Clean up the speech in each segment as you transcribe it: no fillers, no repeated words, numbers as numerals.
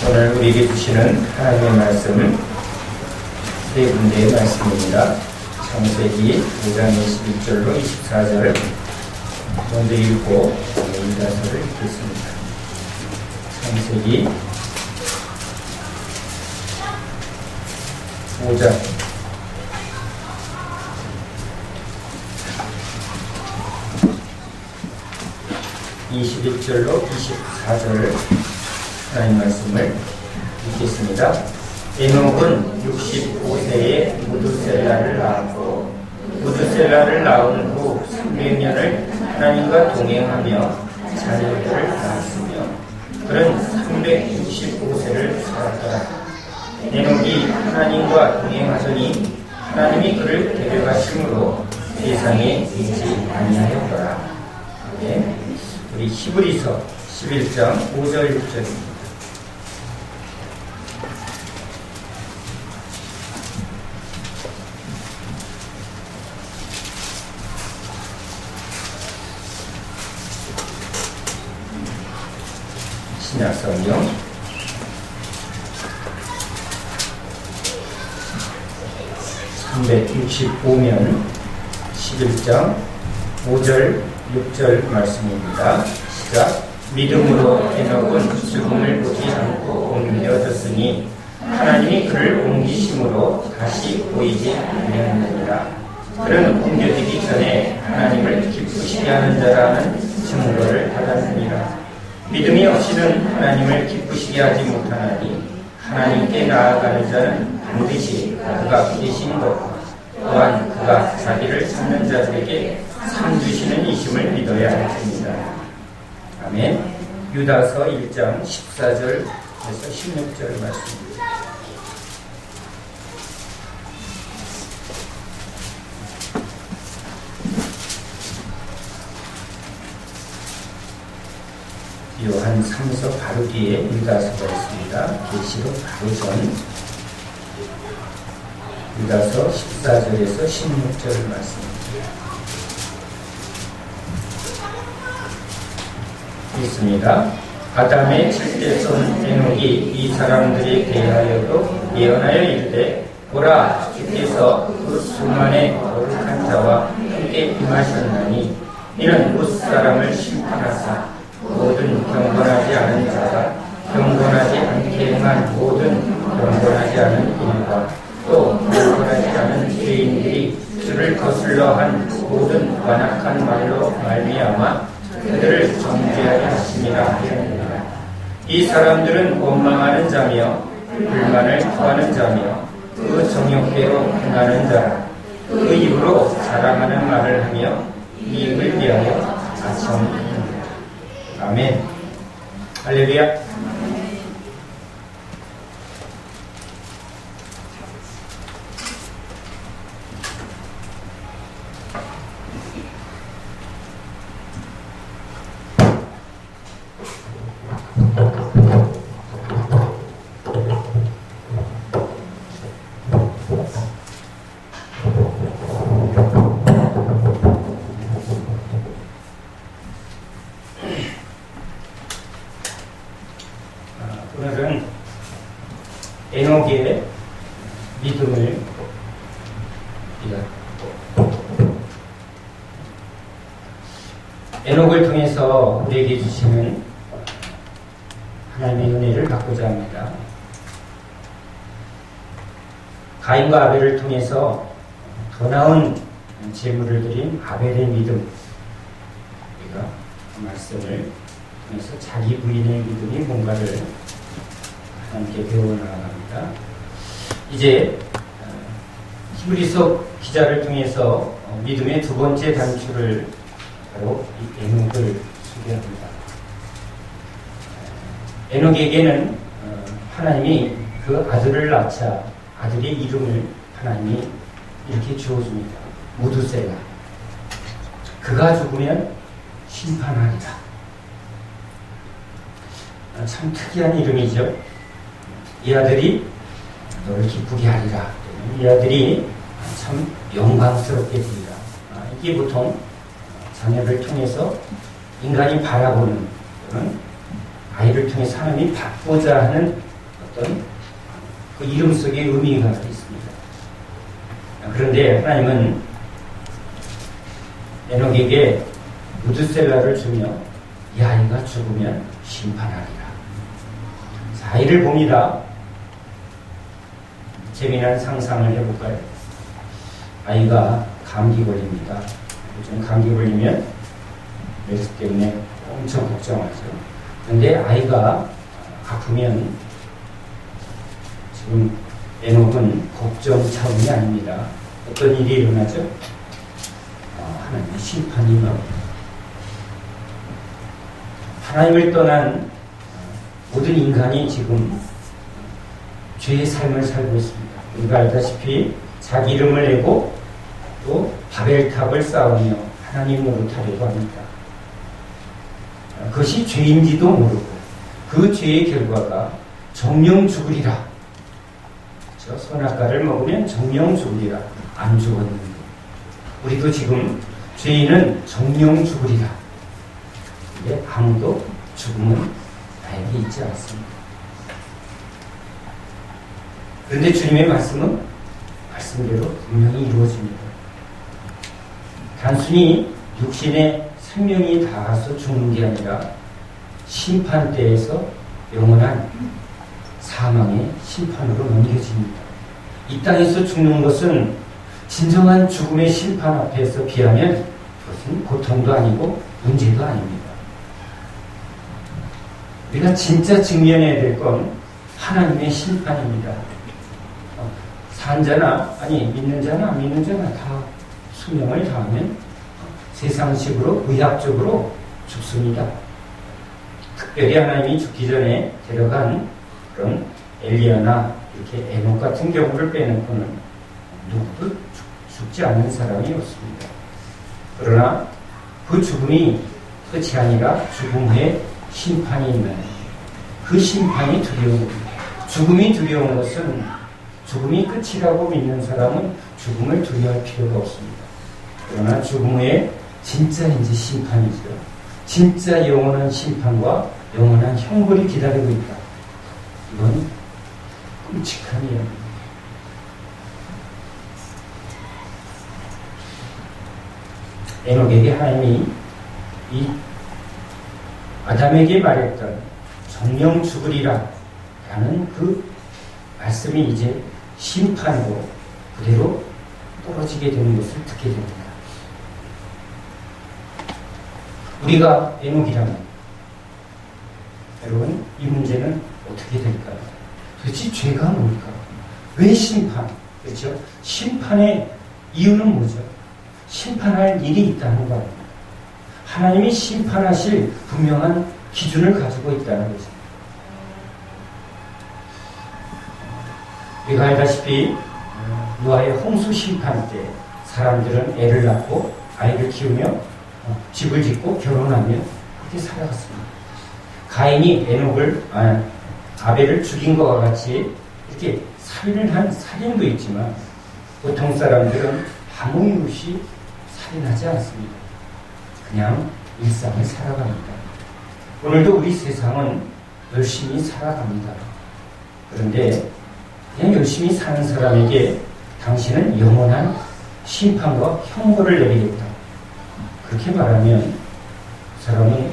오늘 우리에게 주시는 하나님의 말씀은 세 군데의 말씀입니다. 창세기 5장 21절로 24절 먼저 읽고 이다서를 읽겠습니다. 창세기 5장 21절로 24절 하나님 말씀을 읽겠습니다. 에녹은 65세에 무두셀라를 낳았고 무두셀라를 낳은 후 300년을 하나님과 동행하며 자녀들을 낳았으며 그는 365세를 살았더라. 에녹이 하나님과 동행하더니 하나님이 그를 데려가심으로 세상에 있지 아니하였더라. 네. 우리 히브리서 11장 5절 6절입니다. 신약성경 365면 11장 5절 6절 말씀입니다. 시작. 믿음으로 에녹은 죽음을 보지 않고 옮겨졌으니 하나님이 그를 옮기심으로 다시 보이지 아니하느니라. 그는 옮겨지기 전에 하나님을 기쁘시게 하는 자라는 증거를 받았느니라. 믿음이 없이는 하나님을 기쁘시게 하지 못하나니 하나님께 나아가는 자는 반드시 그가 계신 것 또한 그가 자기를 찾는 자들에게 상 주시는 이심을 믿어야 할 것입니다. 아멘. 유다서 1장 14절에서 16절 말씀입니다. 요한 3서 바로 뒤에 유다서가 있습니다. 계시록 바로 전 유다서 14절에서 16절 말씀입니다. 있습니다. 아담의 7대 손 에녹이 이 사람들에 대하여도 예언하여 이르되 보라 주께서 그 수만의 거룩한 자와 함께 임하셨나니 이는 뭇 사람을 심판하사 모든 경건하지 않은 자가 경건하지 않게 행한 모든 경건하지 않은 일과 또 경건하지 않은 죄인들이 주를 거슬러 한 모든 완악한 말로 말미암아 그들을 정죄하게 하심이라 하였느니라. 이 사람들은 원망하는 자며 불만을 토하는 자며 그 정욕대로 행하는 자라. 그 입으로 자랑하는 말을 하며 이익을 위하여 아첨하느니라. 아멘. 할렐루야. 오늘은 에녹의 믿음을 에녹을 통해서 우리에게 주시는 하나님의 은혜를 받고자 합니다. 가인과 아벨을 통해서 더 나은 제물을 드린 아벨의 믿음, 우리가 그 말씀을 통해서 자기 부인의 믿음이 뭔가를 함께 배워나갑니다. 이제 히브리서 기자를 통해서 믿음의 두 번째 단추를 바로 이 에녹을 소개합니다. 에녹에게는 하나님이 그 아들을 낳자 아들의 이름을 하나님이 이렇게 주어줍니다. 무두셀라. 그가 죽으면 심판하리라. 참 특이한 이름이죠. 이 아들이 너를 기쁘게 하리라. 이 아들이 참 영광스럽게 되리라. 이게 보통 자녀를 통해서 인간이 바라보는 또는 아이를 통해서 하나님이 받고자 하는 어떤 그 이름 속에 의미가 있습니다. 그런데 하나님은 에녹에게 무드셀라를 주며 이 아이가 죽으면 심판하리라. 자, 아이를 봅니다. 재미난 상상을 해볼까요? 아이가 감기 걸립니다. 요즘 감기 걸리면 메르스 때문에 엄청 걱정하죠. 그런데 아이가 아프면 지금 에녹은 걱정 차원이 아닙니다. 어떤 일이 일어나죠? 하나님의 심판이 일어납니다. 하나님을 떠난 모든 인간이 지금 죄의 삶을 살고 있습니다. 우리가 알다시피 자기 이름을 내고 또 바벨탑을 쌓으며 하나님 노릇하려고 합니다. 그것이 죄인지도 모르고 그 죄의 결과가 정령 죽으리라. 그렇죠? 선악과를 먹으면 정령 죽으리라. 안 죽었는데 우리도 지금 죄인은 정령 죽으리라. 근데 아무도 죽음은 나에게 있지 않습니다. 그런데 주님의 말씀은 말씀대로 분명히 이루어집니다. 단순히 육신의 생명이 닿아서 죽는 게 아니라 심판대에서 영원한 사망의 심판으로 넘겨집니다. 이 땅에서 죽는 것은 진정한 죽음의 심판 앞에서 비하면 그것은 고통도 아니고 문제도 아닙니다. 우리가 진짜 직면해야 될 건 하나님의 심판입니다. 산 자나 믿는 자나 안 믿는 자나 다 수명을 다하면 세상식으로 의학적으로 죽습니다. 특별히 하나님이 죽기 전에 데려간 그런 엘리야나 이렇게 에녹 같은 경우를 빼놓고는 누구도 죽지 않는 사람이 없습니다. 그러나 그 죽음이 끝이 아니라 죽음 후에 심판이 있는 그 심판이 두려운 겁니다. 죽음이 두려운 것은 죽음이 끝이라고 믿는 사람은 죽음을 두려워할 필요가 없습니다. 그러나 죽음 후에 진짜 이제 심판이죠. 진짜 영원한 심판과 영원한 형벌이 기다리고 있다. 이건 끔찍한 이야기입니다. 에녹에게 하나님이 이 아담에게 말했던 정령 죽으리라 라는 그 말씀이 이제 심판으로 그대로 떨어지게 되는 것을 듣게 됩니다. 우리가 에녹이라면 여러분 이 문제는 어떻게 될까요? 도대체 죄가 뭘까? 왜 심판? 그렇죠? 심판의 이유는 뭐죠? 심판할 일이 있다는 거 아닙니까? 하나님이 심판하실 분명한 기준을 가지고 있다는 거죠. 우리가 알다시피 노아의 홍수 심판 때 사람들은 애를 낳고 아이를 키우며 집을 짓고 결혼하며 그렇게 살아갔습니다. 가인이 아벨을 죽인 것과 같이 이렇게 살인을 한 살인도 있지만 보통 사람들은 아무 이유 없이 살인하지 않습니다. 그냥 일상을 살아갑니다. 오늘도 우리 세상은 열심히 살아갑니다. 그런데 그냥 열심히 사는 사람에게 당신은 영원한 심판과 형벌을 내리겠다. 그렇게 말하면 그 사람은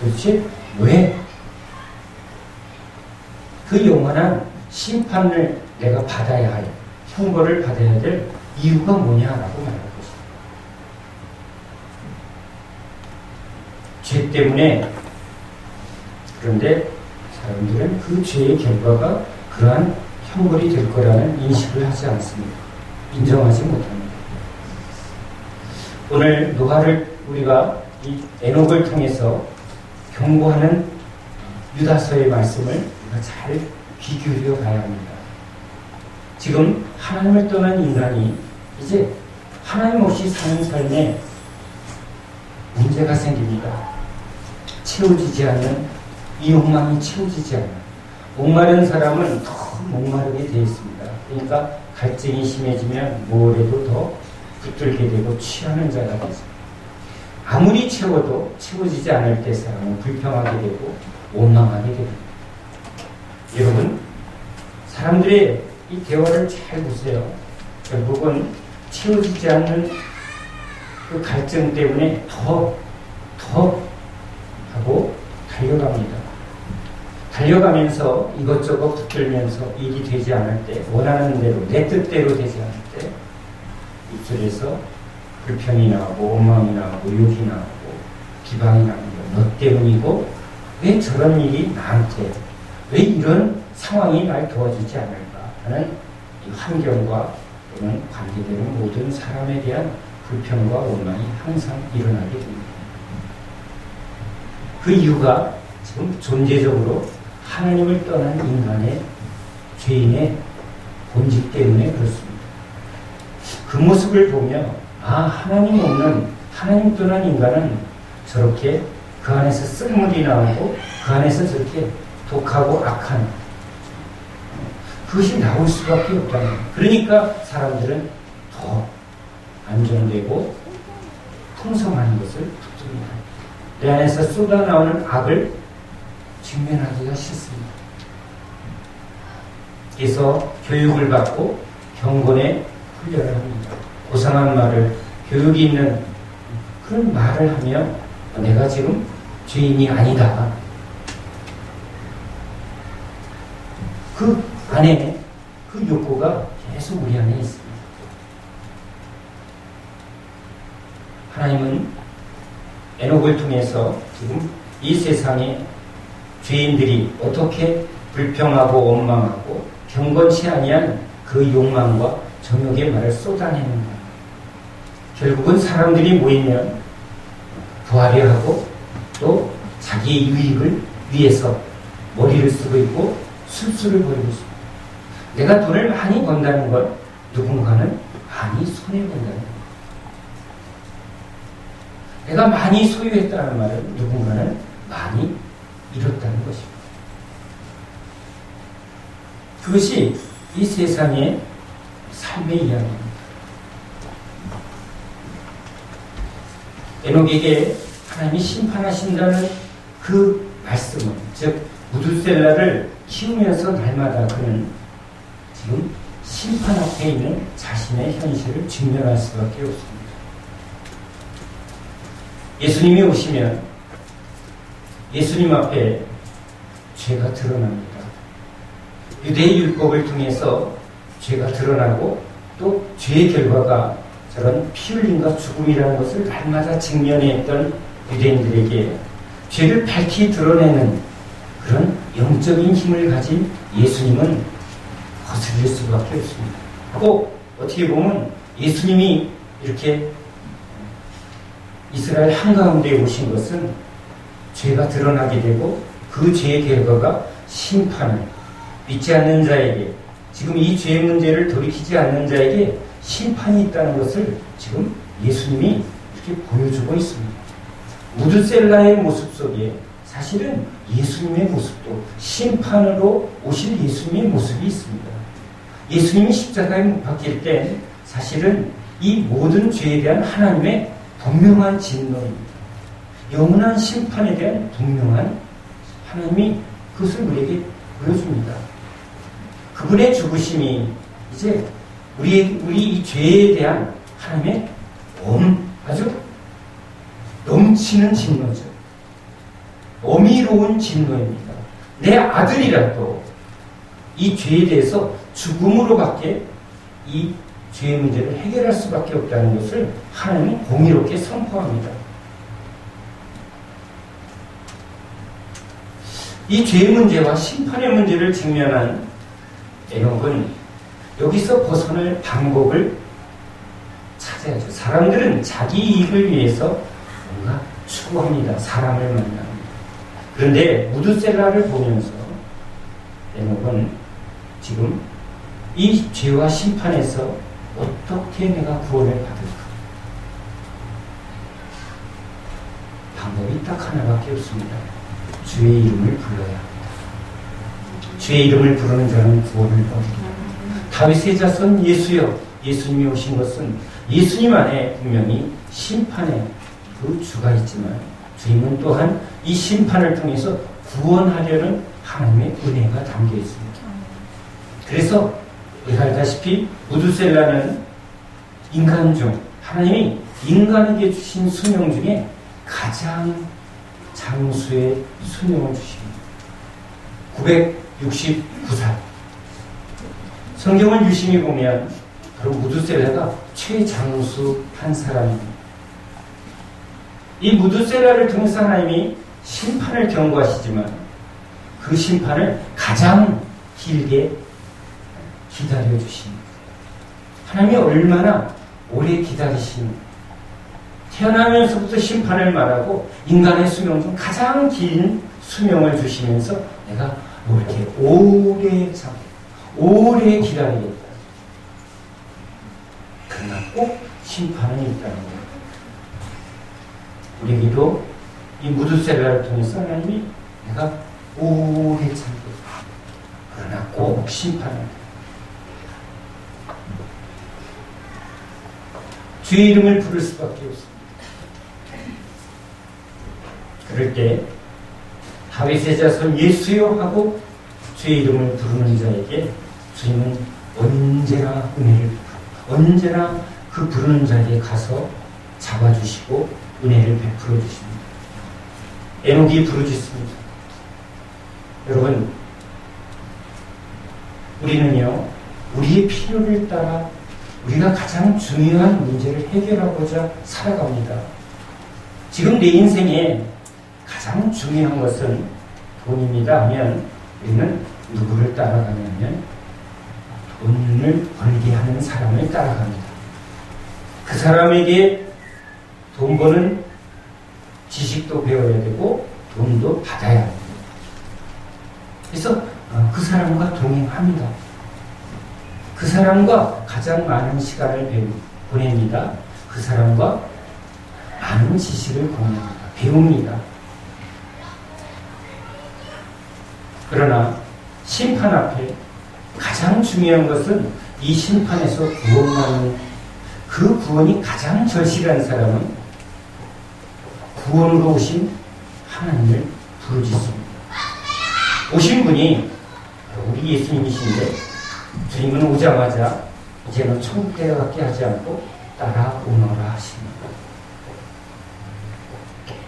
도대체 왜 그 영원한 심판을 내가 받아야 할, 형벌을 받아야 될 이유가 뭐냐라고 말할 것입니다. 죄 때문에. 그런데 사람들은 그 죄의 결과가 그러한 형벌이 될 거라는 인식을 하지 않습니다. 인정하지 못합니다. 오늘 노아를 우리가 이 에녹을 통해서 경고하는 유다서의 말씀을 우리가 잘 귀 기울여 봐야 합니다. 지금 하나님을 떠난 인간이 이제 하나님 없이 사는 삶에 문제가 생깁니다. 채워지지 않는 이 욕망이 채워지지 않는 목마른 사람은 더 목마르게 되어 있습니다. 그러니까 갈증이 심해지면 뭘 해도 더 붙들게 되고 취하는 자가 되죠. 아무리 채워도 채워지지 않을 때 사람은 불평하게 되고 원망하게 됩니다. 여러분, 사람들의 이 대화를 잘 보세요. 결국은 채워지지 않는 그 갈증 때문에 더 하고 달려갑니다. 달려가면서 이것저것 붙들면서 일이 되지 않을 때, 원하는 대로, 내 뜻대로 되지 않을 때 입술에서 불평이 나오고 원망이 나오고 욕이 나오고 비방이 나오고 너 때문이고 왜 저런 일이 나한테, 왜 이런 상황이 날 도와주지 않을까 하는 이 환경과 또는 관계되는 모든 사람에 대한 불평과 원망이 항상 일어나게 됩니다. 그 이유가 지금 존재적으로 하나님을 떠난 인간의 죄인의 본질 때문에 그렇습니다. 그 모습을 보며 하나님 없는, 하나님 떠난 인간은 저렇게 그 안에서 쓴물이 나오고 그 안에서 저렇게 독하고 악한 그것이 나올 수밖에 없다는 거예요. 그러니까 사람들은 더 안정되고 풍성한 것을 붙듭니다. 내 안에서 쏟아나오는 악을 직면하기가 싫습니다. 그래서 교육을 받고 경건에 훈련을 합니다. 고상한 말을, 교육이 있는 그런 말을 하며 내가 지금 죄인이 아니다. 그 안에 그 욕구가 계속 우리 안에 있습니다. 하나님은 에녹을 통해서 지금 이 세상에 죄인들이 어떻게 불평하고 원망하고 경건치 아니한 그 욕망과 정욕의 말을 쏟아내는가. 결국은 사람들이 모이면 부하려 하고 또 자기의 유익을 위해서 머리를 쓰고 있고 술수를 벌이고 있습니다. 내가 돈을 많이 번다는 건 누군가는 많이 손해본다는 거예요. 내가 많이 소유했다는 말은 누군가는 많이 잃었다는 것입니다. 그것이 이 세상의 삶의 이야기입니다. 에녹에게 하나님이 심판하신다는 그 말씀은, 즉 무두셀라를 키우면서 날마다 그는 지금 심판 앞에 있는 자신의 현실을 직면할 수밖에 없습니다. 예수님이 오시면 예수님 앞에 죄가 드러납니다. 유대의 율법을 통해서 죄가 드러나고 또 죄의 결과가 저런 피 흘림과 죽음이라는 것을 날마다 직면해 했던 유대인들에게 죄를 밝히 드러내는 그런 영적인 힘을 가진 예수님은 거슬릴 수밖에 없습니다. 꼭 어떻게 보면 예수님이 이렇게 이스라엘 한가운데에 오신 것은 죄가 드러나게 되고 그 죄의 결과가 심판을, 믿지 않는 자에게, 지금 이 죄의 문제를 돌이키지 않는 자에게 심판이 있다는 것을 지금 예수님이 이렇게 보여주고 있습니다. 무드셀라의 모습 속에 사실은 예수님의 모습도, 심판으로 오실 예수님의 모습이 있습니다. 예수님이 십자가에 못 박힐 때 사실은 이 모든 죄에 대한 하나님의 분명한 진노입니다. 영원한 심판에 대한 분명한 하나님이 그것을 우리에게 보여줍니다. 그분의 죽으심이 이제 우리 이 죄에 대한 하나님의 아주 넘치는 진노죠. 어미로운 진노입니다. 내 아들이라도 이 죄에 대해서 죽음으로밖에 이 죄의 문제를 해결할 수밖에 없다는 것을 하나님은 공의롭게 선포합니다. 이 죄의 문제와 심판의 문제를 직면한 에녹은 여기서 벗어날 방법을 찾아야죠. 사람들은 자기 이익을 위해서 뭔가 추구합니다. 사람을 만납니다. 그런데 무드셀라를 보면서 에녹은 지금 이 죄와 심판에서 어떻게 내가 구원을 받을까? 방법이 딱 하나밖에 없습니다. 주의 이름을 불러야 합니다. 주의 이름을 부르는 자는 구원을 얻습니다. 다윗의 자손 예수여, 예수님이 오신 것은 예수님 안에 분명히 심판의 그 주가 있지만 주님은 또한 이 심판을 통해서 구원하려는 하나님의 은혜가 담겨 있습니다. 그래서 우리가 알다시피 무두셀라는 인간 중 하나님이 인간에게 주신 수명 중에 가장 장수의 수명을 주십니다. 969살. 성경을 유심히 보면 바로 무두셀라가 최장수 한 사람입니다. 이 무두셀라를 통해서 하나님이 심판을 경고하시지만 그 심판을 가장 길게 기다려주십니다. 하나님이 얼마나 오래 기다리십니까? 태어나면서부터 심판을 말하고 인간의 수명 중 가장 긴 수명을 주시면서 내가 이렇게 오래 기다리겠다. 그러나 꼭 심판은 있다는 거예요. 우리에게도 이 무두셀라를 통해서 하나님이 내가 오래 참겠다. 그러나 꼭 심판은 있다. 주의 이름을 부를 수밖에 없습니다. 그럴 때 다윗의 자손 예수여 하고 주의 이름을 부르는 자에게 주님은 언제나 은혜를 베풀어 언제나 그 부르는 자에게 가서 잡아주시고 은혜를 베풀어 주십니다. 에녹이 부르짖습니다. 여러분, 우리는요 우리의 필요를 따라 우리가 가장 중요한 문제를 해결하고자 살아갑니다. 지금 내 인생에 가장 중요한 것은 돈입니다 하면 우리는 누구를 따라가냐면 돈을 벌게 하는 사람을 따라갑니다. 그 사람에게 돈 버는 지식도 배워야 되고 돈도 받아야 합니다. 그래서 그 사람과 동행합니다. 그 사람과 가장 많은 시간을 보냅니다. 그 사람과 많은 지식을 공유합니다. 배웁니다. 그러나 심판 앞에 가장 중요한 것은 이 심판에서 구원받는 그 구원이 가장 절실한 사람은 구원으로 오신 하나님을 부르짖습니다. 오신 분이 우리 예수님이신데 주님은 오자마자 이제는 천국 데려가게 하지 않고 따라오너라 하십니다.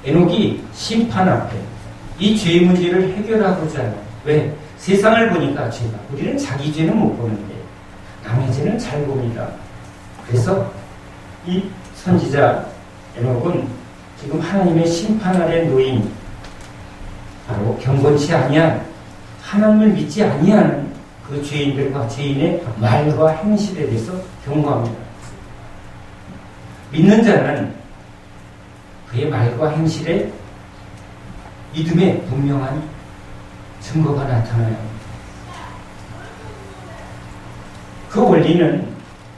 에녹이 심판 앞에 이 죄의 문제를 해결하고자 해요. 왜? 세상을 보니까 죄가 우리는 자기 죄는 못 보는데 남의 죄는 잘 봅니다. 그래서 이 선지자 에녹은 지금 하나님의 심판 아래 놓인 바로 경건치 아니한 하나님을 믿지 아니하는 그 죄인들과 죄인의 말과 행실에 대해서 경고합니다. 믿는 자는 그의 말과 행실에 믿음의 분명한 증거가 나타나요. 그 원리는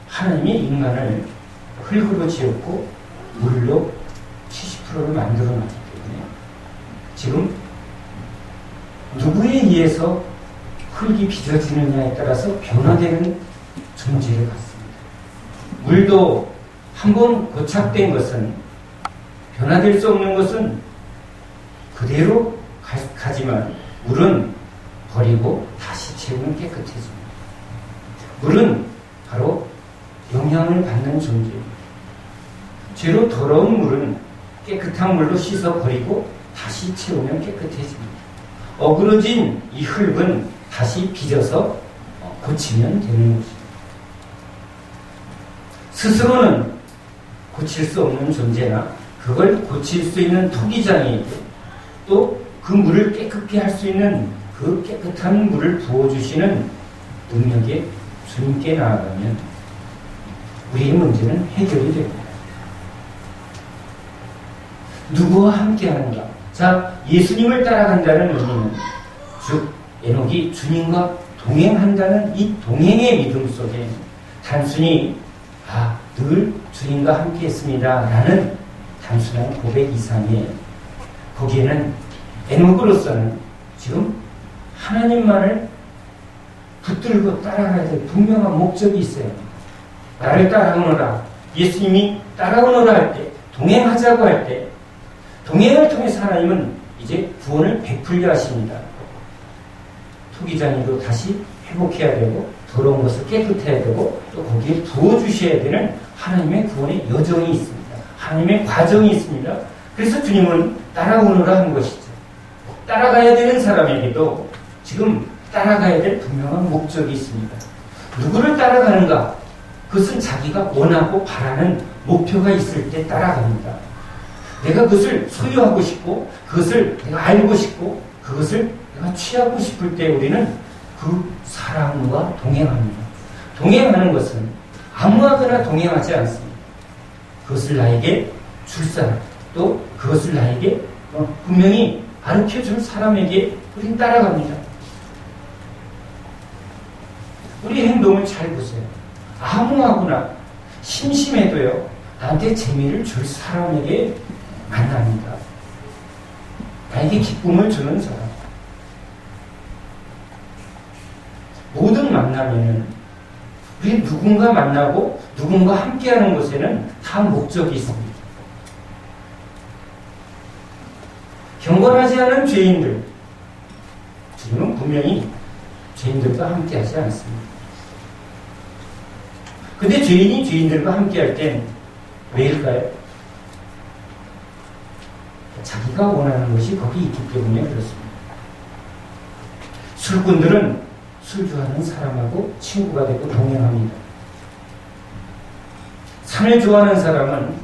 하나님이 인간을 흙으로 지었고 물로 70%를 만들어놨기 때문에 지금 누구에 의해서 흙이 빚어지느냐에 따라서 변화되는 존재를 갖습니다. 물도 한번 고착된 것은 변화될 수 없는 것은 그대로 가지만 물은 버리고 다시 채우면 깨끗해집니다. 물은 바로 영향을 받는 존재입니다. 죄로 더러운 물은 깨끗한 물로 씻어 버리고 다시 채우면 깨끗해집니다. 어그러진 이 흙은 다시 빚어서 고치면 되는 것입니다. 스스로는 고칠 수 없는 존재나 그걸 고칠 수 있는 토기장에게 또 그 물을 깨끗게 할 수 있는 그 깨끗한 물을 부어주시는 능력에 주님께 나아가면 우리의 문제는 해결이 됩니다. 누구와 함께 하는가? 자, 예수님을 따라간다는 의미는 즉 에녹이 주님과 동행한다는 이 동행의 믿음 속에 단순히 늘 주님과 함께 했습니다 라는 단순한 고백 이상에 거기에는 에녹으로서는 지금 하나님만을 붙들고 따라가야 될 분명한 목적이 있어요. 나를 따라오너라. 예수님이 따라오너라 할 때, 동행하자고 할 때 동행을 통해서 하나님은 이제 구원을 베풀려 하십니다. 토기장이도 다시 회복해야 되고 더러운 것을 깨끗해야 되고 또 거기에 부어주셔야 되는 하나님의 구원의 여정이 있습니다. 하나님의 과정이 있습니다. 그래서 주님은 따라오너라 한 것이죠. 따라가야 되는 사람에게도 지금 따라가야 될 분명한 목적이 있습니다. 누구를 따라가는가? 그것은 자기가 원하고 바라는 목표가 있을 때 따라갑니다. 내가 그것을 소유하고 싶고 그것을 내가 알고 싶고 그것을 내가 취하고 싶을 때 우리는 그 사람과 동행합니다. 동행하는 것은 아무하거나 동행하지 않습니다. 그것을 나에게 줄 사람, 또 그것을 나에게 분명히 가르쳐줄 사람에게 우리는 따라갑니다. 우리 행동을 잘 보세요. 아무하거나 심심해도요, 나한테 재미를 줄 사람에게 만납니다. 나에게 기쁨을 주는 사람. 모든 만남에는 우리 누군가 만나고 누군가 함께하는 곳에는 다 목적이 있습니다. 경건하지 않은 죄인들, 지금은 분명히 죄인들과 함께하지 않습니다. 근데 죄인이 죄인들과 함께할 땐 왜일까요? 자기가 원하는 것이 거기 있기 때문에 그렇습니다. 술꾼들은 술 좋아하는 사람하고 친구가 되고 동행합니다. 산을 좋아하는 사람은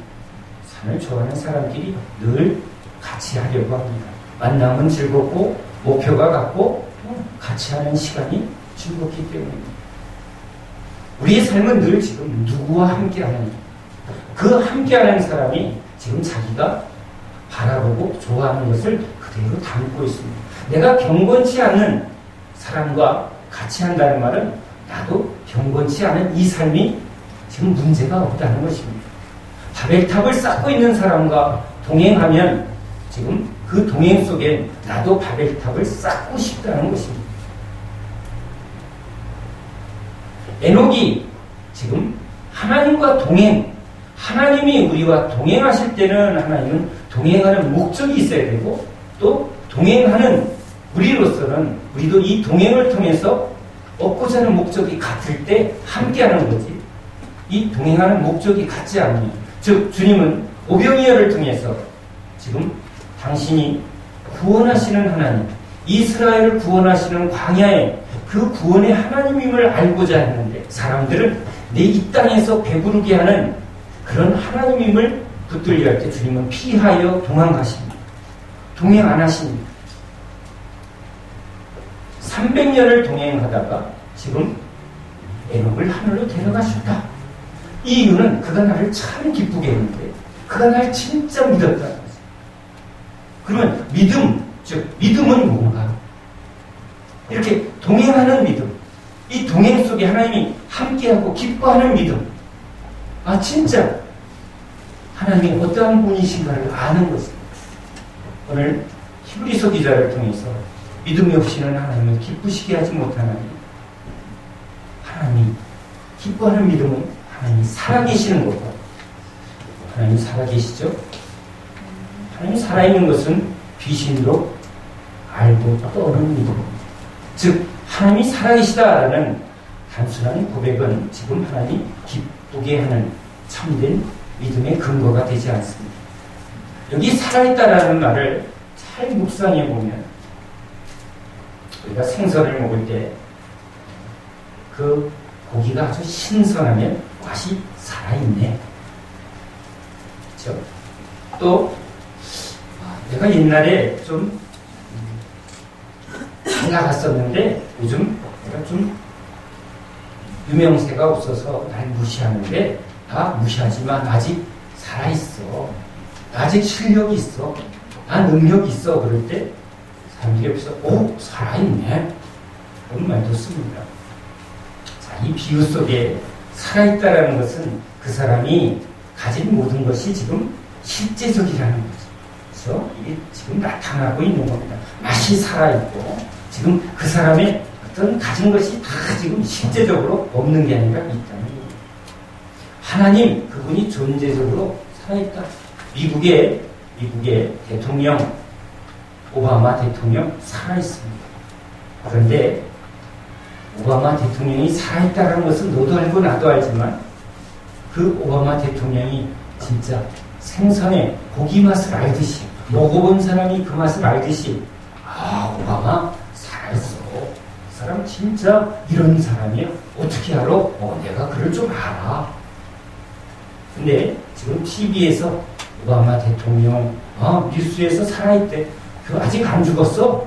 산을 좋아하는 사람끼리 늘 같이 하려고 합니다. 만남은 즐겁고 목표가 같고 같이 하는 시간이 즐겁기 때문입니다. 우리의 삶은 늘 지금 누구와 함께하는 그 함께하는 사람이 지금 자기가 바라보고 좋아하는 것을 그대로 담고 있습니다. 내가 경건치 않는 사람과 같이 한다는 말은 나도 경건치 않은 이 삶이 지금 문제가 없다는 것입니다. 바벨탑을 쌓고 있는 사람과 동행하면 지금 그 동행 속에 나도 바벨탑을 쌓고 싶다는 것입니다. 에녹이 지금 하나님과 동행, 하나님이 우리와 동행하실 때는 하나님은 동행하는 목적이 있어야 되고 또 동행하는 우리로서는 우리도 이 동행을 통해서 얻고자 하는 목적이 같을 때 함께하는 거지. 이 동행하는 목적이 같지 않으면, 즉 주님은 오병이어를 통해서 지금 당신이 구원하시는 하나님, 이스라엘을 구원하시는 광야에 그 구원의 하나님임을 알고자 했는데 사람들은 내 이 땅에서 배부르게 하는 그런 하나님임을 붙들려 할 때 주님은 피하여 도망가십니다. 동행 안 하십니다. 300년을 동행하다가 지금 에녹을 하늘로 데려가셨다. 이 이유는 그가 나를 참 기쁘게 했는데 그가 나를 진짜 믿었다는 거죠. 그러면 믿음, 즉 믿음은 뭔가? 이렇게 동행하는 믿음, 이 동행 속에 하나님이 함께하고 기뻐하는 믿음, 아 진짜 하나님이 어떠한 분이신가를 아는 것입니다. 오늘 히브리서 기자를 통해서 믿음이 없이는 하나님을 기쁘시게 하지 못하나니 하나님 기뻐하는 믿음은 하나님이 살아계시는 거고, 하나님이 살아계시죠? 하나님이 살아있는 것은 귀신으로 알고 떠오르는 믿음입니다. 즉 하나님이 살아계시다라는 단순한 고백은 지금 하나님이 기쁘게 하는 참된 믿음의 근거가 되지 않습니다. 여기 살아있다라는 말을 잘 묵상해 보면 우리가 생선을 먹을 때 그 고기가 아주 신선하면 맛이 살아있네. 그렇죠? 또 내가 옛날에 좀 잘 나갔었는데 요즘 내가 좀 유명세가 없어서 날 무시하는데 나 무시하지 마. 나 아직 살아있어. 나 아직 실력이 있어. 나 능력이 있어. 그럴 때 사람들이 옆에서 오 살아있네. 그런 말도 씁니다. 자, 이 비유 속에 살아있다라는 것은 그 사람이 가진 모든 것이 지금 실제적이라는 거죠. 그래서 이게 지금 나타나고 있는 겁니다. 맛이 살아있고 지금 그 사람의 어떤 가진 것이 다 지금 실제적으로 없는 게 아니라 있다는 거예요. 하나님 그분이 존재적으로 살아있다. 미국의 대통령 오바마 대통령 살아있습니다. 그런데 오바마 대통령이 살아있다는 것은 너도 알고 나도 알지만 그 오바마 대통령이 진짜 생선의 고기 맛을 알듯이 먹어본 사람이 그 맛을 알듯이 오바마 살아있어. 그 사람 진짜 이런 사람이야. 어떻게 알아? 내가 그를 좀 알아. 근데 지금 TV에서 오바마 대통령 뉴스에서 살아있대. 그 아직 안 죽었어?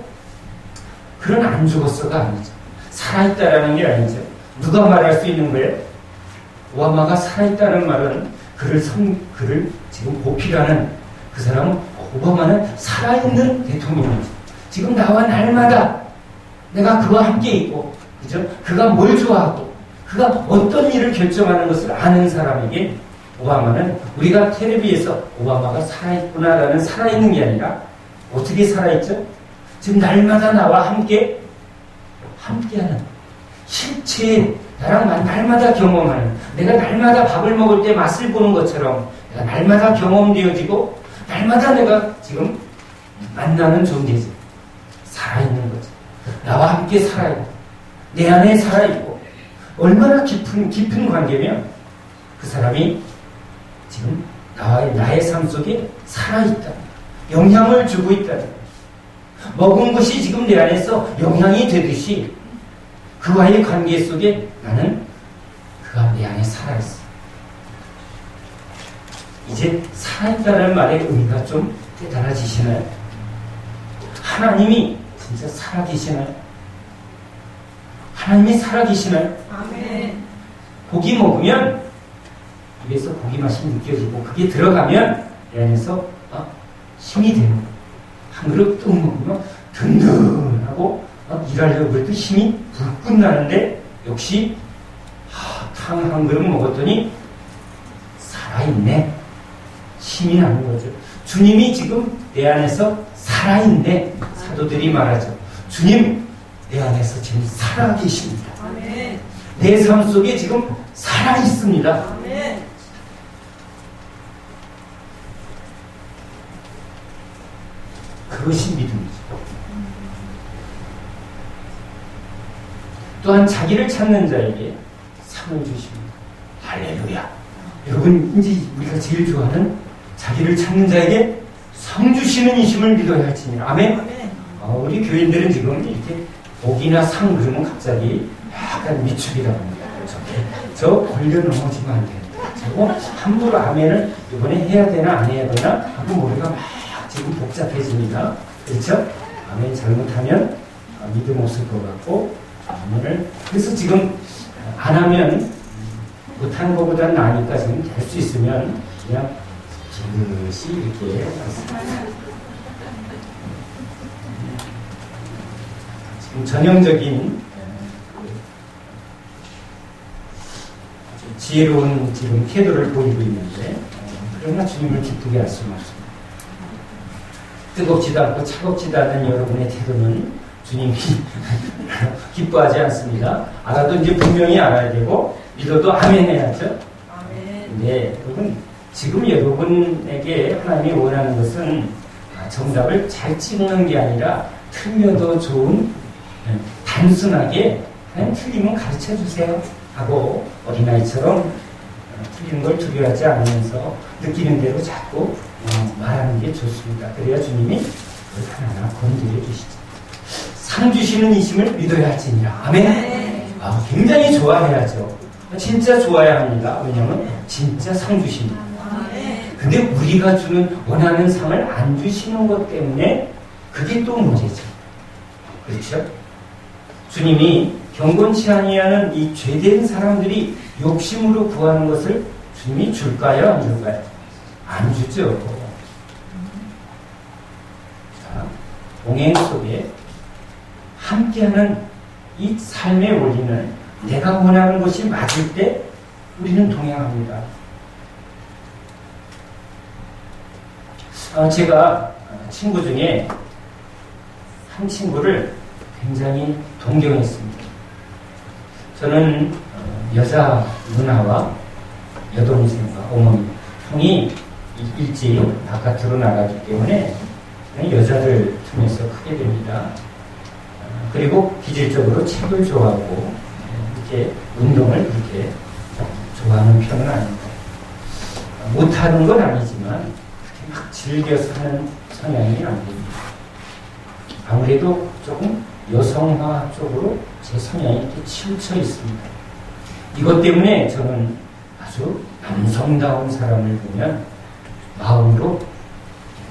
그런 안 죽었어가 아니죠. 살아있다라는 게 아니죠. 누가 말할 수 있는 거예요? 오바마가 살아있다는 말은 그를 지금 보필하는 그 사람은 오바마는 살아있는 대통령이죠. 지금 나와 날마다 내가 그와 함께 있고, 그죠? 그가 뭘 좋아하고, 그가 어떤 일을 결정하는 것을 아는 사람에게 오바마는 우리가 텔레비에서 오바마가 살아있구나라는 살아있는 게 아니라 어떻게 살아있죠? 지금 날마다 나와 함께하는 실체에 나랑 날마다 경험하는, 내가 날마다 밥을 먹을 때 맛을 보는 것처럼 내가 날마다 경험되어지고 날마다 내가 지금 만나는 존재지. 살아있는 거지. 나와 함께 살아있고 내 안에 살아있고 얼마나 깊은 관계면 그 사람이 지금 나의 삶 속에 살아있다. 영향을 주고 있다. 먹은 것이 지금 내 안에서 영향이 되듯이 그와의 관계 속에 나는 그가 내 안에 살아있어. 이제 살아있다는 말의 의미가 좀 깨달아지시나요? 하나님이 진짜 살아계시나요? 하나님이 살아계시나요? 아멘. 고기 먹으면 입에서 고기 맛이 느껴지고 그게 들어가면 내 안에서 힘이 되는 거예요. 한 그릇 뚝 먹으면 든든하고 일하려고 그래도 힘이 불끈 나는데 역시 탕 한 그릇 먹었더니 살아있네. 힘이 나는 거죠. 주님이 지금 내 안에서 살아있네. 사도들이 말하죠. 주님 내 안에서 지금 살아계십니다. 아멘. 내 삶 속에 지금 살아있습니다. 아멘. 그것이 믿음이죠. 또한 자기를 찾는 자에게 상을 주십니다. 할렐루야. 여러분 이제 우리가 제일 좋아하는 자기를 찾는 자에게 상 주시는 이심을 믿어야 할지니라. 아멘. 아멘. 우리 교인들은 지금 이렇게 복이나 상 그러면 갑자기 약간 미축이라고 합니다. 저 걸려 넘어지면 안 돼요. 저거 함부로 아멘을 이번에 해야 되나 안 해야 되나 하고 머리가 막 지금 복잡해집니다. 그렇죠? 아멘 잘못하면 믿음 없을 것 같고 아멘을 그래서 지금 안 하면 못하는 것보다는 나으니까 지금 될 수 있으면 그냥 지그시 이렇게 지금 전형적인 지혜로운 지금 태도를 보이고 있는데 그러나 주님을 기쁘게 할 수는 없습니다. 뜨겁지도 않고 차갑지도 않은 여러분의 태도는 주님이 기뻐하지 않습니다. 알아도 이제 분명히 알아야 되고 믿어도 아멘 해야죠. 아멘. 네, 여러분 지금 여러분에게 하나님이 원하는 것은 정답을 잘 찍는 게 아니라 틀려도 좋은 단순하게 그냥 틀리면 가르쳐 주세요 하고 어린아이처럼 틀리는 걸 두려워하지 않으면서 느끼는 대로 자꾸 말하는 게 좋습니다. 그래야 주님이 그걸 하나하나 건드려 주시죠. 상 주시는 이심을 믿어야 할지니라. 아멘. 굉장히 좋아해야죠. 진짜 좋아야 합니다. 왜냐하면 진짜 상 주십니다. 근데 우리가 주는 원하는 상을 안 주시는 것 때문에 그게 또 문제죠. 그렇죠? 주님이 경건치 아니하는 이 죄된 사람들이 욕심으로 구하는 것을 주님이 줄까요? 안 줄까요? 안 주죠. 자, 동행 속에 함께하는 이 삶의 원리는 내가 원하는 것이 맞을 때 우리는 동행합니다. 제가 친구 중에 한 친구를 굉장히 동경했습니다. 저는 여자 누나와 여동생과 어머니 형이 일찍 바깥으로 나가기 때문에 여자들 통해서 크게 됩니다. 그리고 기질적으로 책을 좋아하고 이렇게 운동을 그렇게 좋아하는 편은 아닙니다. 못하는 건 아니지만 막 즐겨서 하는 성향이 안 됩니다. 아무래도 조금 여성화 쪽으로 제 성향이 이렇게 치우쳐 있습니다. 이것 때문에 저는 아주 남성다운 사람을 보면 마음으로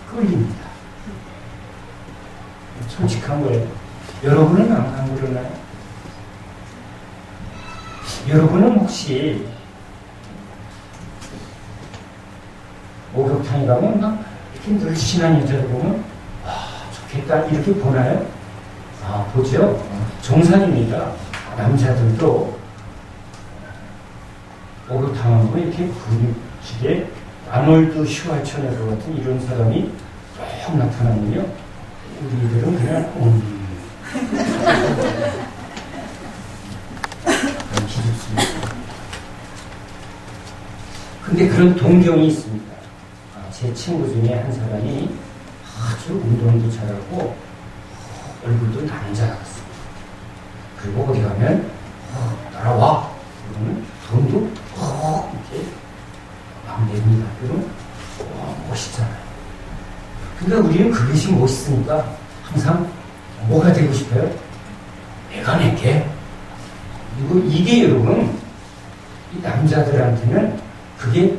끌립니다. 솔직한 거예요. 여러분은 안 그러나요? 여러분은 혹시 목욕탕에 가면 막 이렇게 늘씬한 여자를 보면 와 좋겠다 이렇게 보나요? 아 보죠. 정상입니다. 남자들도 목욕탕에 보면 이렇게 근육질에 아놀드 슈왈츠네거 같은 이런 사람이 쭉 나타나면요. 우리들은 그냥 기죽습니다. 근데 그런 동경이 있습니다. 제 친구 중에 한 사람이 아주 운동도 잘하고 얼굴도 남자 같습니다. 그리고 어디 가면 따라와 그러면 돈도 이렇게 막 냅니다. 그러면 멋있잖아요. 그러니까 우리는 그것이 멋있으니까 항상 뭐가 되고 싶어요? 내가 내게. 그리고 이게 여러분 이 남자들한테는 그게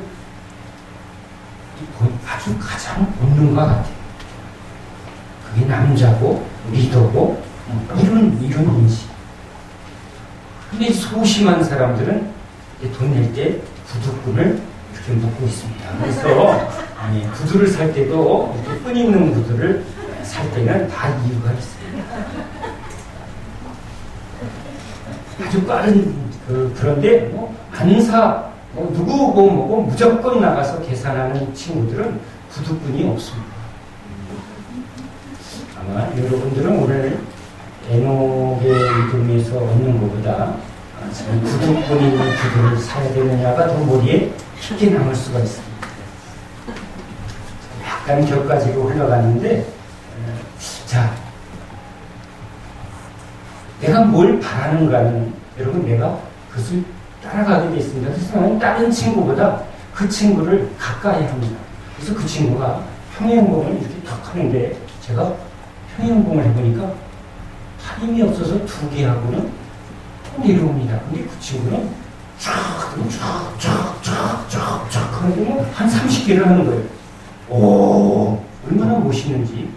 아주 가장 본능과 같아요. 그게 남자고 리더고 이런 인식. 근데 소심한 사람들은 돈 낼 때 구두끈을 이렇게 묶고 있습니다. 그래서 구두를 살 때도 이렇게 끈 있는 구두를 살 때는 다 이유가 있어요. 아주 빠른 그런데 안 사. 누구고 뭐고 무조건 나가서 계산하는 친구들은 구두끈이 없습니다. 아마 여러분들은 오늘 에녹의 믿음에서 얻는 것보다 지금 구두끈 있는 구두를 사야 되느냐가 더 머리에 깊게 남을 수가 있습니다. 약간 격가지로 흘러갔는데 자 내가 뭘 바라는가는 여러분 내가 그것을 따라가게 돼 있습니다. 그래서 저는 다른 친구보다 그 친구를 가까이 합니다. 그래서 그 친구가 평행봉을 이렇게 탁 하는데 제가 평행봉을 해보니까 힘이 없어서 2개 하고는 내려옵니다. 근데 그 친구는 쫙 하는데 한 30개를 하는 거예요. 오, 얼마나 멋있는지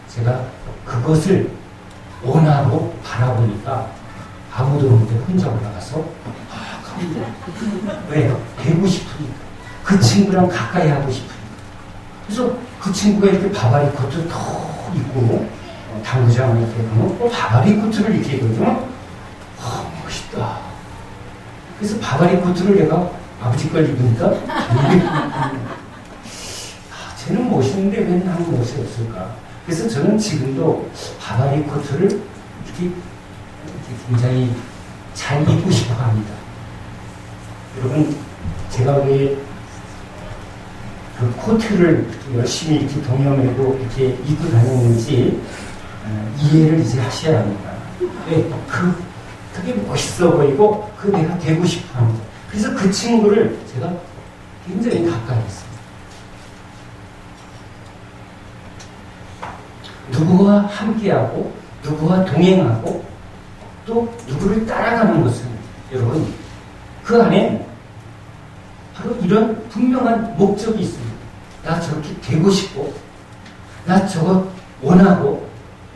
제가 그것을 원하고 바라보니까 아무도 없는데 혼자 올라가서 왜? 되고 싶으니까. 그 친구랑 가까이 하고 싶으니까. 그래서 그 친구가 이렇게 바바리 코트 더 입고 당구장을 이렇게 하면 바바리 코트를 이렇게 입거든요. 멋있다. 그래서 바바리 코트를 내가 아버지 걸 입으니까 쟤는 멋있는데 왜 나는 멋이 없을까? 그래서 저는 지금도 바바리 코트를 이렇게 굉장히 잘 입고 싶어 합니다. 여러분, 제가 왜 그 코트를 열심히 이렇게 동여매고 이렇게 입고 다녔는지 이해를 이제 하셔야 합니다. 왜? 그게 멋있어 보이고, 내가 되고 싶어 합니다. 그래서 그 친구를 제가 굉장히 가까이 했습니다. 누구와 함께하고, 누구와 동행하고, 또 누구를 따라가는 것은 여러분 그 안에 바로 이런 분명한 목적이 있습니다. 나 저렇게 되고 싶고 나 저거 원하고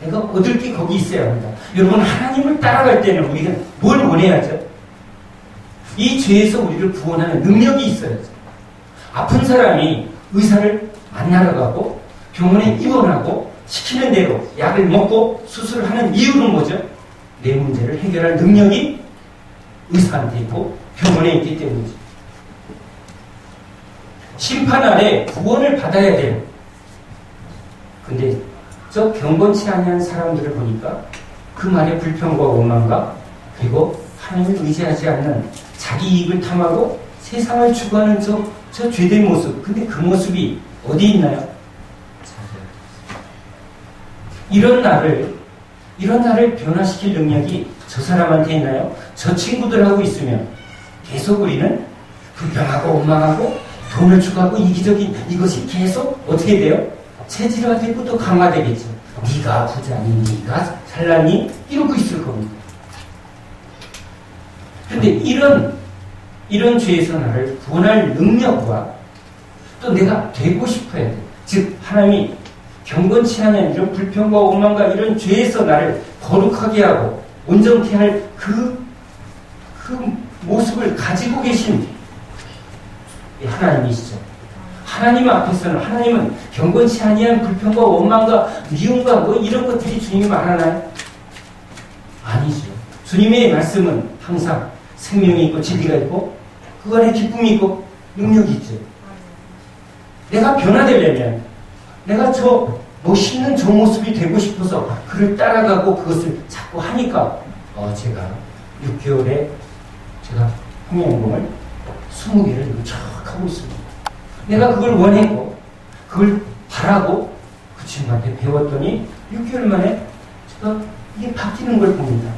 내가 얻을 게 거기 있어야 합니다. 여러분 하나님을 따라갈 때는 우리가 뭘 원해야죠? 이 죄에서 우리를 구원하는 능력이 있어야죠. 아픈 사람이 의사를 만나러 가고 병원에 입원하고 시키는 대로 약을 먹고 수술을 하는 이유는 뭐죠? 내 문제를 해결할 능력이 의사한테 있고 병원에 있기 때문이죠. 심판 아래 구원을 받아야 돼요. 근데 저 경건치 아니한 사람들을 보니까 그 말에 불평과 원망과 그리고 하나님을 의지하지 않는 자기 이익을 탐하고 세상을 추구하는 저 죄된 모습. 근데 그 모습이 어디 있나요? 이런 나를 이런 나를 변화시킬 능력이 저 사람한테 있나요? 저 친구들하고 있으면 계속 우리는 불평하고 원망하고 돈을 추구하고 이기적인 이것이 계속 어떻게 돼요? 체질화되고 또 강화되겠죠. 네가 부자니, 네가 잘나니 이러고 있을 겁니다. 그런데 이런 죄에서 나를 구원할 능력과 또 내가 되고 싶어야 돼. 즉 하나님이 경건치 않은 이런 불평과 원망과 이런 죄에서 나를 거룩하게 하고 온전케 할 그 모습을 가지고 계신 하나님이시죠. 하나님 앞에서는 하나님은 경건치 아니한 불평과 원망과 미움과 뭐 이런 것들이 주님이 말하나요? 아니죠. 주님의 말씀은 항상 생명이 있고 진리가 있고 그 안에 기쁨이 있고 능력이 있죠. 내가 변화되려면 내가 저 멋있는 저 모습이 되고 싶어서 그를 따라가고 그것을 자꾸 하니까 제가 6개월에 제가 홍영봉을 20개를 척 하고 있습니다. 내가 그걸 원했고 그걸 바라고 그 친구한테 배웠더니 6개월 만에 제가 이게 바뀌는 걸 봅니다.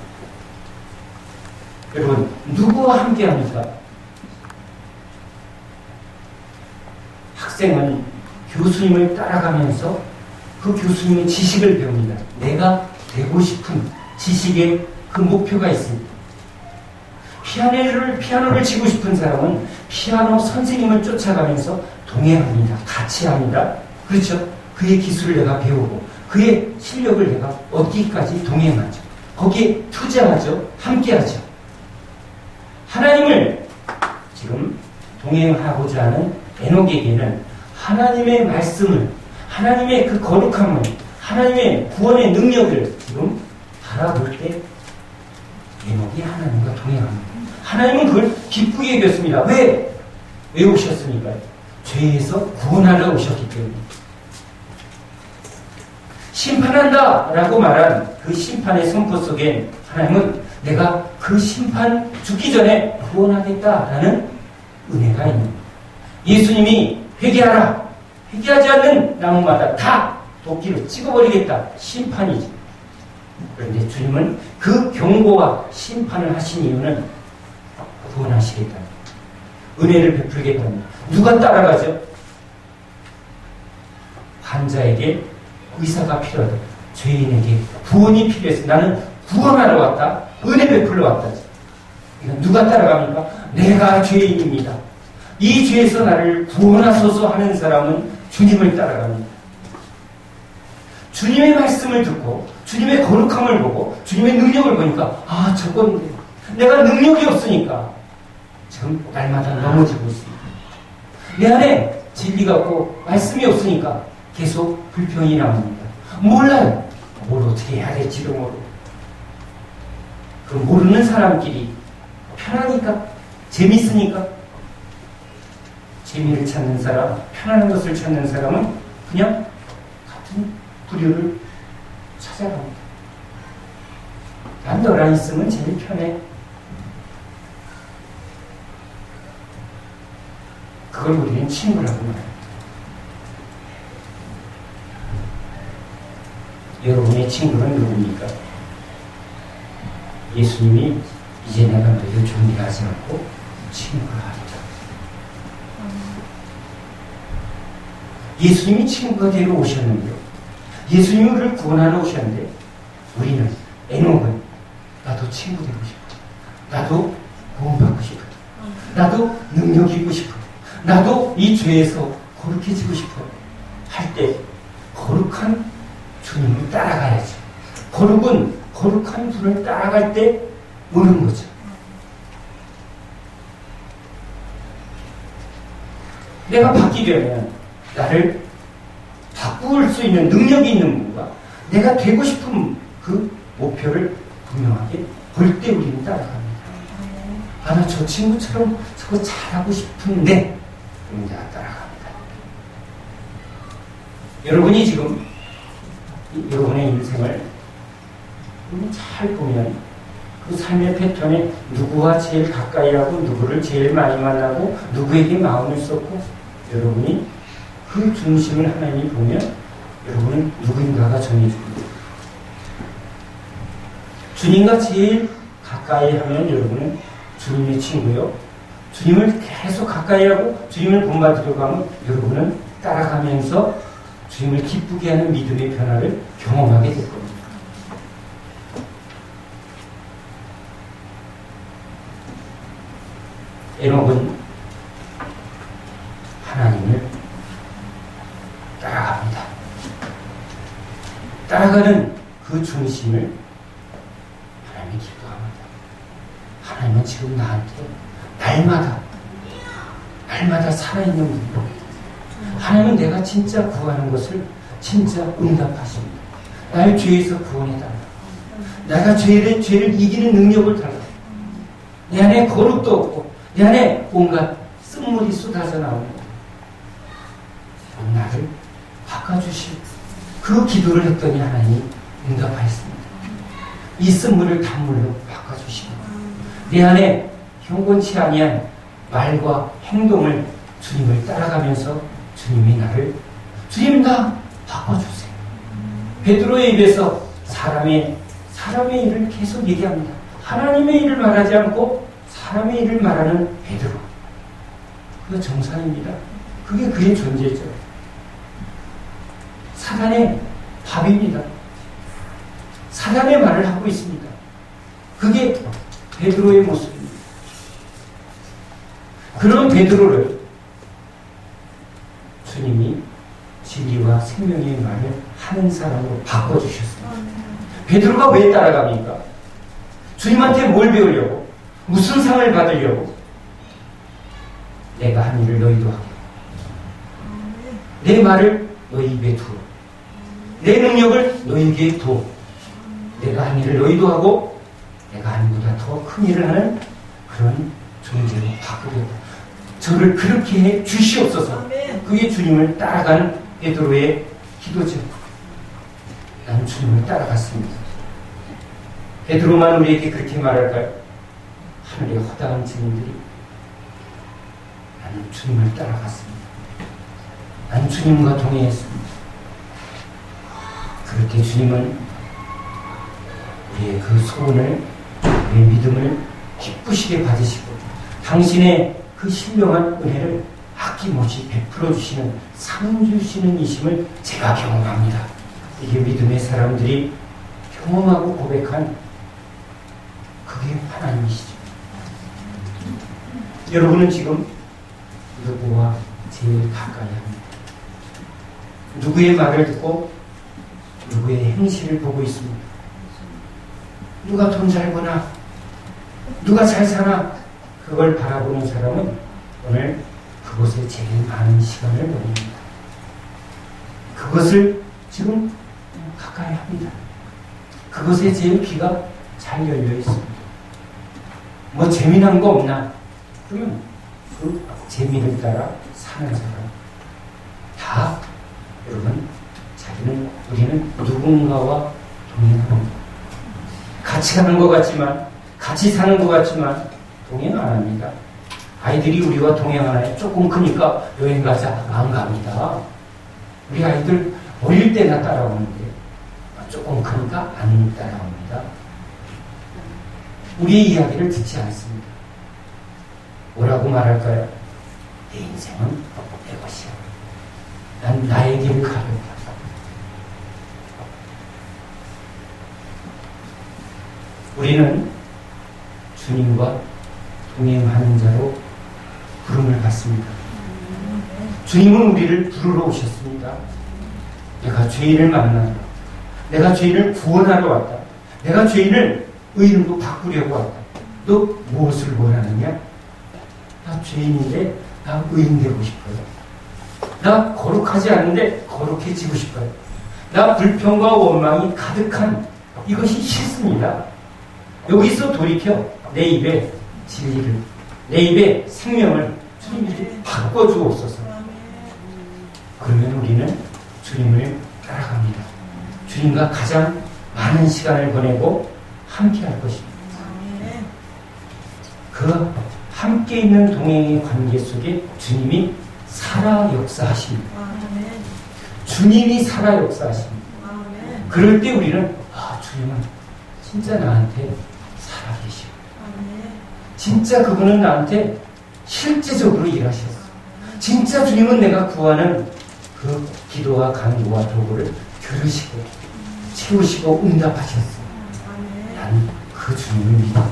여러분 누구와 함께 합니까? 학생은 교수님을 따라가면서 그 교수님의 지식을 배웁니다. 내가 되고 싶은 지식의 그 목표가 있습니다. 피아노를 치고 싶은 사람은 피아노 선생님을 쫓아가면서 동행합니다. 같이 합니다. 그렇죠? 그의 기술을 내가 배우고 그의 실력을 내가 얻기까지 동행하죠. 거기에 투자하죠. 함께하죠. 하나님을 지금 동행하고자 하는 에녹에게는 하나님의 말씀을, 하나님의 그 거룩함을, 하나님의 구원의 능력을 지금 바라볼 때 에녹이 하나님과 동행합니다. 하나님은 그걸 기쁘게 여겼습니다. 왜 오셨습니까? 죄에서 구원하러 오셨기 때문에. 심판한다 라고 말한 그 심판의 선포 속엔 하나님은 내가 그 심판 죽기 전에 구원하겠다라는 은혜가 있는 거예요. 예수님이 회개하라. 회개하지 않는 나무마다 다 도끼로 찍어버리겠다. 심판이죠. 그런데 주님은 그 경고와 심판을 하신 이유는 구원하시겠다. 은혜를 베풀겠다는. 누가 따라가죠? 환자에게 의사가 필요하다. 죄인에게 구원이 필요해서 나는 구원하러 왔다. 은혜 베풀러 왔다. 이건 누가 따라갑니까? 내가 죄인입니다. 이 죄에서 나를 구원하소서 하는 사람은 주님을 따라갑니다. 주님의 말씀을 듣고 주님의 거룩함을 보고 주님의 능력을 보니까 저건 내가 능력이 없으니까 지금 날마다 넘어지고 있습니다. 내 안에 진리가 없고 말씀이 없으니까 계속 불평이 나옵니다. 몰라요. 뭘 어떻게 해야 될지도 모르고. 그 모르는 사람끼리 편하니까, 재밌으니까. 재미를 찾는 사람, 편안한 것을 찾는 사람은 그냥 같은 부류를 찾아갑니다. 난 너랑 있으면 제일 편해. 그걸 우리는 친구라고 말합니다. 여러분의 친구는 누굽니까? 예수님이 이제 내가 너희를 존대하지 않고 친구라 하리라. 예수님이 친구가 되러 오셨는데, 예수님이 우리를 구원하러 오셨는데, 우리는, 에녹은 나도 친구 되고 싶어. 나도 구원받고 싶어. 나도 능력 있고 싶어. 나도 이 죄에서 거룩해지고 싶어. 할 때 거룩한 주님을 따라가야죠. 거룩은 거룩한 분을 따라갈 때 오는 거죠. 내가 바뀌려면 나를 바꿀 수 있는 능력이 있는 분과 내가 되고 싶은 그 목표를 분명하게 볼 때 우리는 따라갑니다. 나 저 친구처럼 저거 잘하고 싶은데 그럼 내가 따라갑니다. 여러분이 지금 여러분의 인생을 잘 보면 그 삶의 패턴에 누구와 제일 가까이 하고 누구를 제일 많이 만나고 누구에게 마음을 쏟고 여러분이 그 중심을 하나님이 보면 여러분은 누구인가가 정해집니다. 주님과 제일 가까이 하면 여러분은 주님의 친구요. 주님을 계속 가까이 하고 주님을 본받으려고 하면 여러분은 따라가면서 주님을 기쁘게 하는 믿음의 변화를 경험하게 될 겁니다. 에녹은 하나님을 따라갑니다. 따라가는 그 중심을 하나님이 기뻐합니다. 하나님은 지금 나한테 날마다 살아있는 분이고 하나님은 내가 진짜 구하는 것을 진짜 응답하십니다. 나의 죄에서 구원해달라. 내가 죄를 이기는 능력을 달라. 내 안에 거룩도 없고 내 안에 온갖 쓴물이 쏟아져 나옵니다. 나를 바꿔주시고 그 기도를 했더니 하나님이 응답하였습니다. 이 쓴물을 단물로 바꿔주시고 내 안에 형곤치 아니한 말과 행동을 주님을 따라가면서 주님이 주님 나 바꿔주세요. 베드로의 입에서 사람의 일을 계속 얘기합니다. 하나님의 일을 말하지 않고 사람의 일을 말하는 베드로. 그거 정상입니다. 그게 그의 존재죠. 사단의 밥입니다. 사단의 말을 하고 있습니다. 그게 베드로의 모습입니다. 그런 베드로를 주님이 진리와 생명의 말을 하는 사람으로 바꿔주셨습니다. 베드로가 왜 따라갑니까? 주님한테 뭘 배우려고? 무슨 상을 받으려고? 내가 한 일을 너희도 하게. 내 말을 너희 입에 두어. 내 능력을 너희에게 두어. 내가 한 일을 너희도 하고 내가 한 일보다 더 큰 일을 하는 그런 존재로 바꾸겠다. 저를 그렇게 해 주시옵소서. 그게 주님을 따라가는 베드로의 기도죠. 나는 주님을 따라갔습니다. 베드로만 우리에게 그렇게 말할까요? 하늘의 허다한 증인들이 나는 주님을 따라갔습니다. 나는 주님과 동행했습니다. 그렇게 주님은 우리의 그 소원을, 우리의 믿음을 기쁘시게 받으시고 당신의 그 신령한 은혜를 아낌없이 베풀어 주시는, 상 주시는 이심을 제가 경험합니다. 이게 믿음의 사람들이 경험하고 고백한 그게 하나님이시죠. 여러분은 지금 누구와 제일 가까이 합니다. 누구의 말을 듣고 누구의 행실을 보고 있습니다. 누가 돈 잘 버나, 누가 잘 사나, 그걸 바라보는 사람은 오늘 그곳에 제일 많은 시간을 보냅니다. 그것을 지금 가까이 합니다. 그것에 제일 귀가 잘 열려 있습니다. 뭐 재미난 거 없나? 그러면 그 재미를 따라 사는 사람 다 여러분 우리는 누군가와 동행합니다. 같이 가는 것 같지만, 같이 사는 것 같지만 동행 안 합니다. 아이들이 우리와 동행하나요? 조금 크니까 여행 가자. 안 갑니다. 우리 아이들 어릴 때나 따라오는데 조금 크니까 안 따라옵니다. 우리의 이야기를 듣지 않습니다. 뭐라고 말할까요? 내 인생은 내 것이야. 난 나의 길을 가려고. 우리는 주님과 동행하는 자로 부름을 받습니다. 주님은 우리를 부르러 오셨습니다. 내가 죄인을 만나러, 내가 죄인을 구원하러 왔다. 내가 죄인을 의인으로 바꾸려고 왔다. 너 무엇을 원하느냐? 나 죄인인데 나 의인 되고 싶어요. 나 거룩하지 않은데 거룩해지고 싶어요. 나 불평과 원망이 가득한 이것이 싫습니다. 여기서 돌이켜 내 입에 진리를, 내 입에 생명을 주님이 바꿔주옵소서. 그러면 우리는 주님을 따라갑니다. 주님과 가장 많은 시간을 보내고 함께 할 것입니다. 그 함께 있는 동행의 관계 속에 주님이 살아 역사하십니다. 주님이 살아 역사하십니다. 그럴 때 우리는 주님은 진짜 나한테 살아계시고 진짜 그분은 나한테 실제적으로 일하셨어. 진짜 주님은 내가 구하는 그 기도와 간구와 도구를 들으시고 채우시고 응답하셨어. 난 그 주님을 믿어.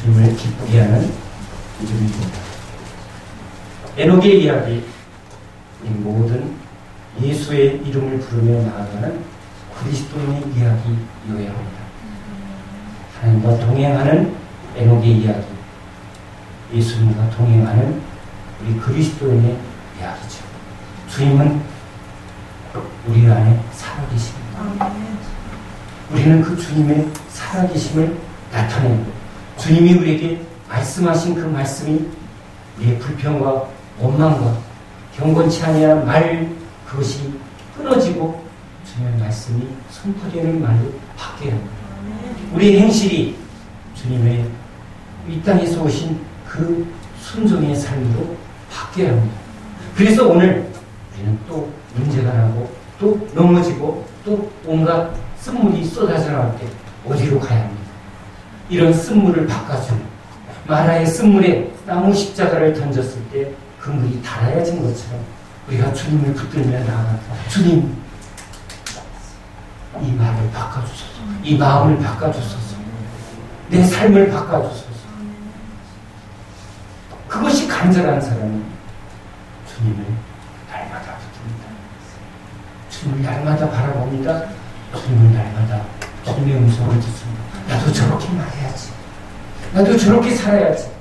주님을 기쁘게 하는 믿음입니다. 에녹의 이야기, 이 모든 예수의 이름을 부르며 나아가는 그리스도인의 이야기여야 합니다. 하나님과 동행하는 에녹의 이야기, 예수님과 동행하는 우리 그리스도인의 이야기죠. 주님은 우리 안에 살아계십니다. 우리는 그 주님의 살아계심을 나타내고 주님이 우리에게 말씀하신 그 말씀이 우리의 불평과 원망과 경건치 아니한 말 그것이 끊어지고 주님의 말씀이 선포되는 말로 바뀌어야 합니다. 우리의 행실이 주님의 이 땅에서 오신 그 순종의 삶으로 바뀌어야 합니다. 그래서 오늘 우리는 또 문제가 나고 또 넘어지고 또 온갖 쓴물이 쏟아져 나올 때 어디로 가야 합니까? 이런 쓴물을 바꿔주는 마라의 쓴물에 나무 십자가를 던졌을 때 그 물이 달아야진 것처럼 우리가 주님을 붙들며 나아가 주님 이 말을 바꿔주소서, 이 마음을 바꿔주소서, 내 삶을 바꿔주소서. 그것이 간절한 사람은 주님을 날마다 붙듭니다. 주님을 날마다 바라봅니다. 주님을 날마다 주님의 음성을 듣습니다. 나도 저렇게 말해야지. 나도 저렇게 살아야지.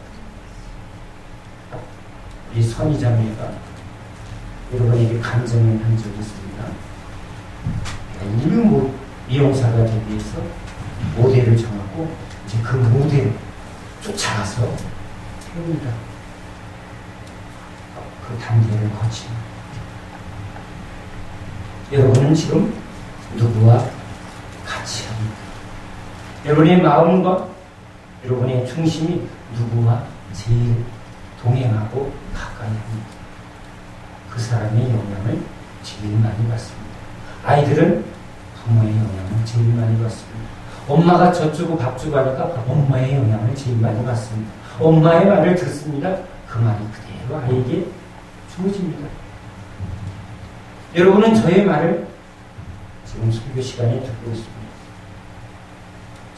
이 선희자매가 여러분에게 간증을 한 적이 있습니다. 인류 미용사가 되기 위해서 모델을 정하고 이제 그 모델을 쫓아가서 세웁니다. 그 단계를 거칩니다. 여러분은 지금 누구와 같이 합니다. 여러분의 마음과 여러분의 중심이 누구와 제일 동행하고 가까이 합니다. 그 사람의 영향을 제일 많이 받습니다. 아이들은 부모의 영향을 제일 많이 받습니다. 엄마가 젖주고 밥 주고 하니까 엄마의 영향을 제일 많이 받습니다. 엄마의 말을 듣습니다. 그 말이 그대로 아이에게 주어집니다. 여러분은 저의 말을 지금 설교 시간에 듣고 있습니다.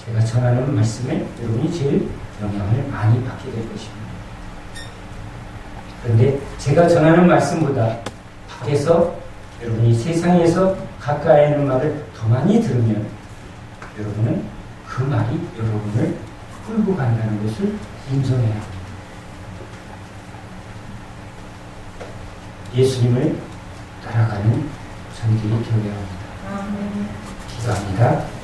제가 전하는 말씀에 여러분이 제일 영향을 많이 받게 될 것입니다. 그런데 제가 전하는 말씀보다 밖에서 여러분이 세상에서 가까이 있는 말을 더 많이 들으면 여러분은 그 말이 여러분을 끌고 간다는 것을 인정해야 합니다. 예수님을 따라가는 저희들이 되어야 합니다. 기도합니다.